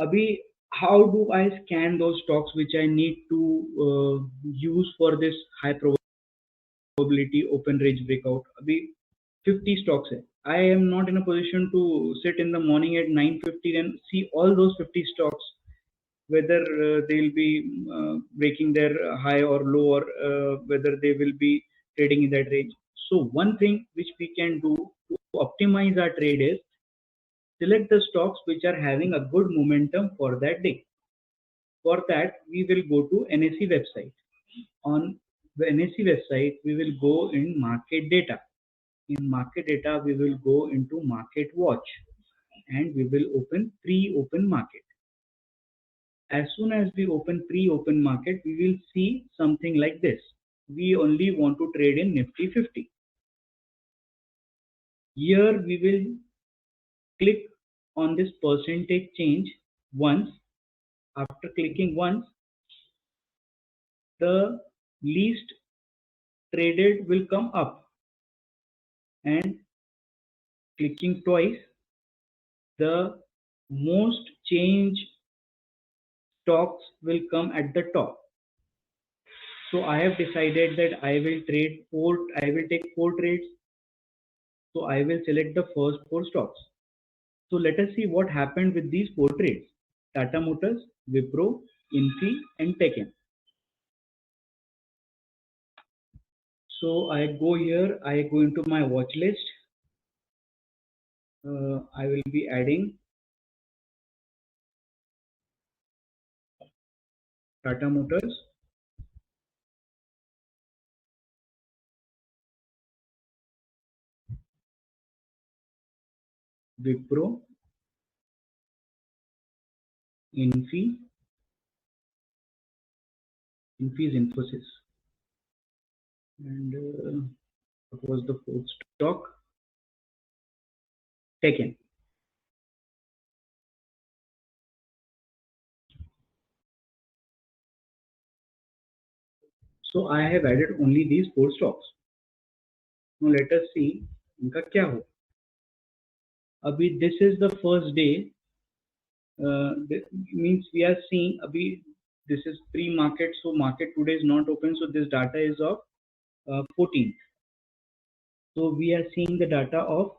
अभी how do I scan those stocks which I need to use for this high probability open range breakout? अभी 50 stocks है. I am not in a position to sit in the morning at 9:50 and see all those 50 stocks, whether they'll be breaking their high or low, or whether they will be trading in that range. So one thing which we can do to optimize our trade is select the stocks which are having a good momentum for that day. For that, we will go to NSE website. On the NSE website, we will go in market data. In market data, we will go into market watch and we will open pre-open market. As soon as we open pre-open market, we will see something like this. We only want to trade in Nifty 50. Here we will click on this percentage change once. After clicking once, the least traded will come up, and clicking twice, the most change stocks will come at the top. So I have decided that I will take 4 trades. So I will select the first 4 stocks. So let us see what happened with these 4 trades: Tata Motors, Wipro, Infi, and Tech-M. So I go here, I go into my watch list. I will be adding Tata Motors, Wipro, Infi is Infosys, and what was the 4th stock? Tech-M. So I have added only these 4 stocks. Now let us see इनका क्या हो. अभी this is the first day. Means we are seeing abhi this is pre-market, so market today is not open, so this data is of 14th. So we are seeing the data of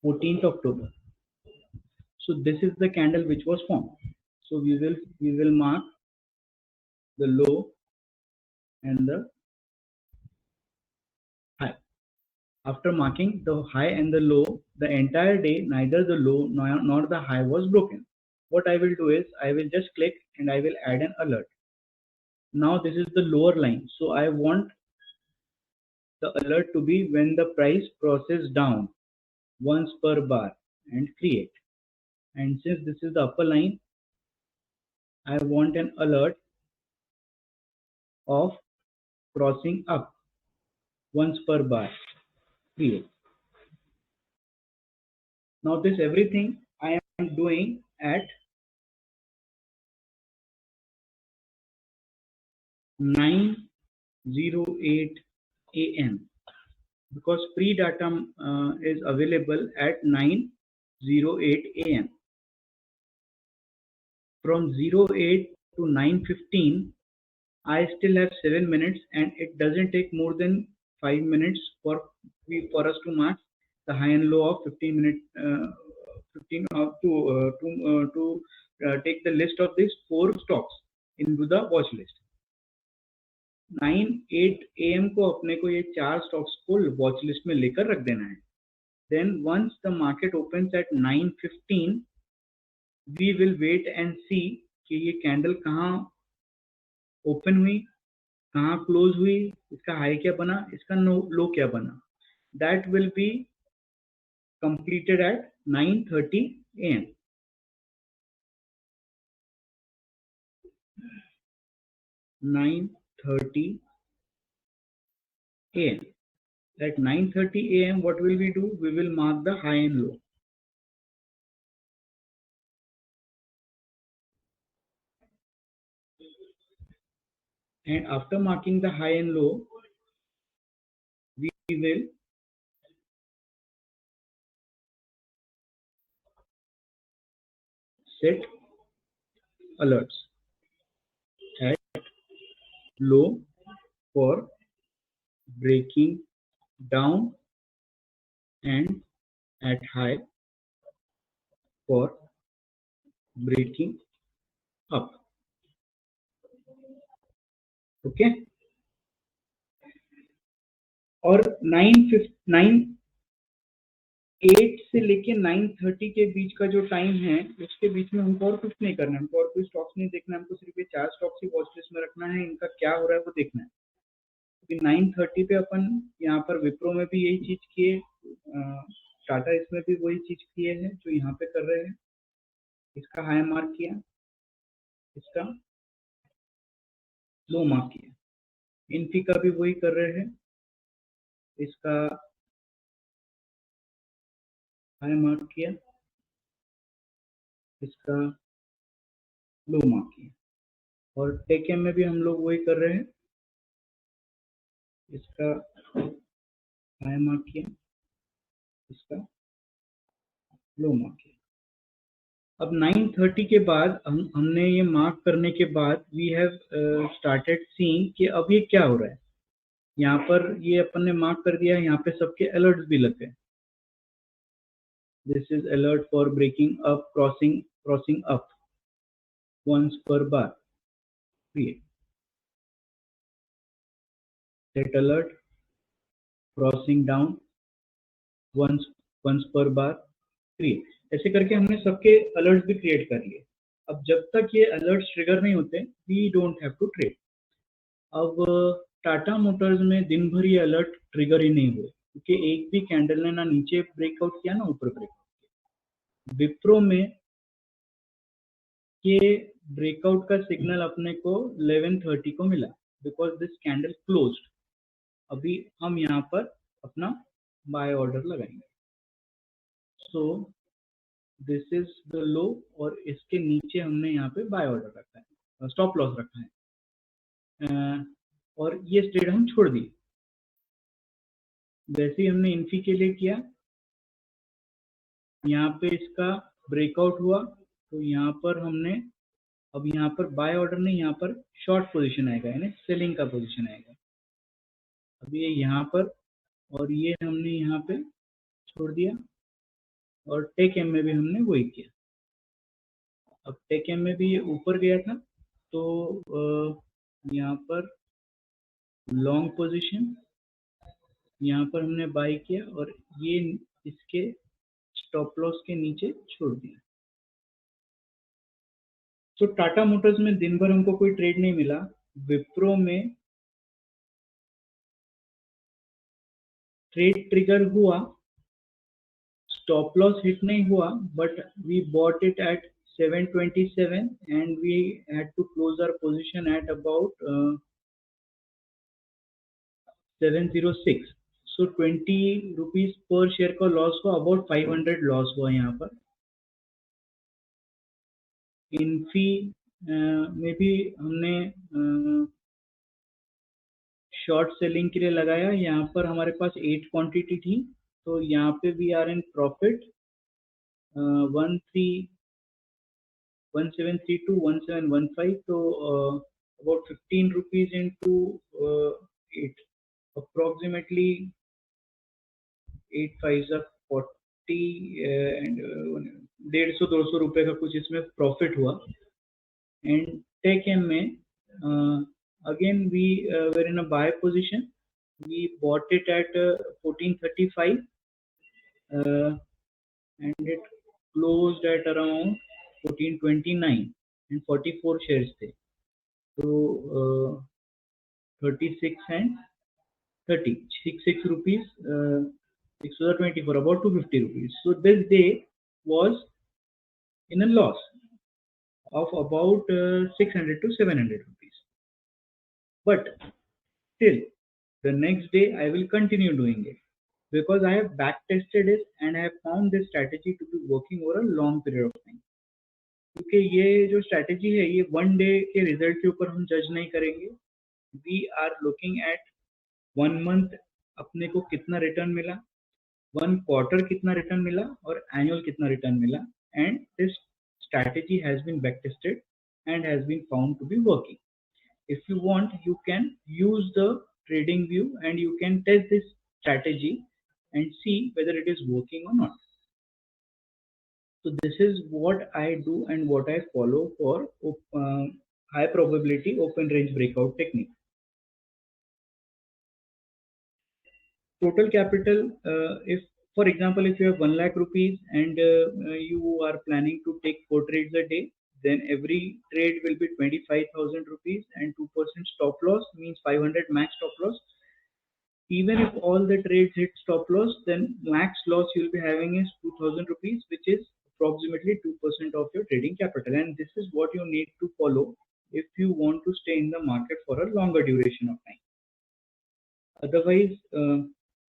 14th October. So this is the candle which was formed. So we will mark the low and the high. After marking the high and the low, the entire day neither the low nor the high was broken. What I will do is I will just click and I will add an alert. Now this is the lower line, so I want the alert to be when the price crosses down once per bar and create. And since this is the upper line, I want an alert of crossing up once per bar, create. Now this everything I am doing at 9:08 a.m. because pre-datum is available at 9:08 a.m. From 08 to 9:15, I still have 7 minutes, and it doesn't take more than 5 minutes for us to mark the high and low of 15 minutes, 15 up to take the list of these 4 stocks into the watch list. 9:08 AM को अपने को ये 4 stocks को watch list में लेकर रख देना है. Then once the market opens at 9:15, we will wait and see कि ये candle कहाँ open हुई, कहाँ close हुई, इसका high क्या बना, इसका low क्या बना. That will be completed at 9:30 AM. 9:30 AM. At 9:30 AM, what will we do? We will mark the high and low. And after marking the high and low, we will set alerts at low for breaking down and at high for breaking up. Okay और 8 से लेके 9:30 के बीच का जो time है उसके बीच में हमको और कुछ नहीं करना है, हमको और कोई स्टॉक्स नहीं देखना है, हमको सिर्फ ये 4 स्टॉक्स ही वॉच लिस्ट में रखना है, इनका क्या हो रहा है वो देखना है। 9:30 पे अपन यहाँ पर विप्रो में भी यही चीज किए, टाटा इसमें भी वही चीज किए हैं जो यहाँ पे कर रहे हैं। इसका हाई मार्क किया, इसका लो मार्क किया, इनफी का भी वही कर रहे हैं, इसका हाई मार्क किया, इसका लो मार्क किया। और टेकएम में भी हम लोग वही कर रहे हैं, इसका हाई मार्क किया, इसका लो मार्क किया। अब 9:30 के बाद हमने ये मार्क करने के बाद वी हैव स्टार्टेड सीइंग कि अब ये क्या हो रहा है। यहाँ पर ये अपन ने मार्क कर दिया, यहाँ पे सबके अलर्ट्स भी लग गए। This is alert for breaking up, crossing up once per bar. Create. Set alert, crossing down once per bar. Create. ऐसे करके हमने सबके अलर्ट्स भी क्रिएट कर लिए। अब जब तक ये अलर्ट्स ट्रिगर नहीं होते, we don't have to trade. अब टाटा मोटर्स में दिन भर ये अलर्ट ट्रिगर ही नहीं हुए, क्योंकि एक भी कैंडल ने ना नीचे ब्रेकआउट किया ना ऊपर ब्रेकआउट किया। विप्रो में ये ब्रेकआउट का सिग्नल अपने को 11:30 को मिला, बिकॉज दिस कैंडल क्लोज्ड। अभी हम यहाँ पर अपना बाय ऑर्डर लगाएंगे। So this is the low और इसके नीचे हमने यहाँ पे बाय ऑर्डर रखा है, स्टॉप लॉस रखा है, और ये ट्रेड हम छोड़ दिए। जैसे ही हमने इन्फी के लिए किया, यहाँ पे इसका ब्रेकआउट हुआ, तो यहाँ पर हमने अब यहाँ पर बाय ऑर्डर नहीं, यहाँ पर शॉर्ट पोजीशन आएगा, यानी सेलिंग का पोजीशन आएगा। अब ये यहाँ पर और ये हमने यहाँ पे छोड़ दिया, और टेक एम में भी हमने वही किया। अब टेक एम में भी ये ऊपर गया था, तो यहाँ पर लॉन्ग पोजीशन, यहाँ पर हमने बाय किया और ये इसके स्टॉप लॉस के नीचे छोड़ दिया। तो टाटा मोटर्स में दिन भर हमको कोई ट्रेड नहीं मिला। विप्रो में ट्रेड ट्रिगर हुआ, स्टॉप लॉस हिट नहीं हुआ, but we bought it at 727 and we had to close our position at about 706. So 20 rupees per share का लॉस हुआ, about 500 लॉस हुआ यहाँ पर। इन्फी में भी हमने शॉर्ट सेलिंग के लिए लगाया, यहाँ पर हमारे पास 8 क्वांटिटी थी, तो यहाँ पे वी आर इन प्रॉफिट 1732 1715, तो about 15 rupees into 8, approximately 8 5 40 and 150-200 रुपए का कुछ इसमें प्रॉफिट हुआ। एंड टेक एम में again we were in a buy position, we bought it at 1435 and it closed at around 1429 and 44 shares थे, तो 36 and 30, 6 rupees, 624, about 250 rupees. So this day was in a loss of about 600 to 700 rupees. But still, the next day I will continue doing it because I have back tested it and I have found this strategy to be working over a long period of time. क्योंकि ये जो strategy है ये one day के result के ऊपर हम जज नहीं करेंगे। We are looking at 1 month अपने को कितना रिटर्न मिला, 1 क्वार्टर कितना रिटर्न मिला और एनुअल कितना रिटर्न मिला, and this strategy has been backtested and has been found to be working. If you want, you can use the trading view and you can test this strategy and see whether it is working or not. So this is what I do and what I follow for high probability open range breakout technique. Total capital, if for example, if you have 1 lakh rupees and you are planning to take 4 trades a day, then every trade will be 25,000 rupees and 2% stop loss means 500 max stop loss. Even if all the trades hit stop loss, then max loss you'll be having is 2,000 rupees, which is approximately 2% of your trading capital. And this is what you need to follow if you want to stay in the market for a longer duration of time. Otherwise,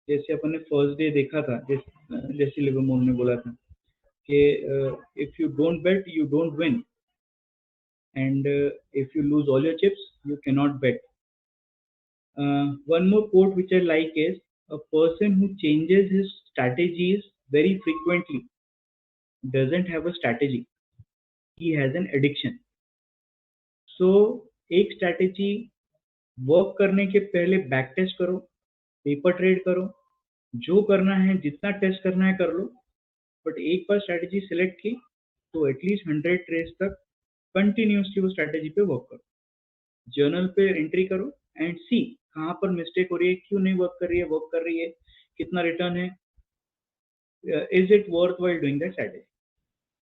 जैसे अपन ने first day देखा था, जैसे Livermore ने बोला था कि if you don't bet, you don't win, and if you lose all your chips, you cannot bet. One more quote which I like is, a person who changes his strategies very frequently doesn't have a strategy, he has an addiction. So एक strategy work करने के पहले back test करो, paper trade करो, जो करना है जितना टेस्ट करना है कर लो, बट एक बार स्ट्रैटेजी सिलेक्ट की तो एटलीस्ट 100 ट्रेड्स तक कंटिन्यूसली वो स्ट्रैटेजी पे वर्क करो, जर्नल पे एंट्री करो एंड सी कहाँ पर मिस्टेक हो रही है, क्यों नहीं वर्क कर रही है, कितना रिटर्न है, is it worth while doing that strategy.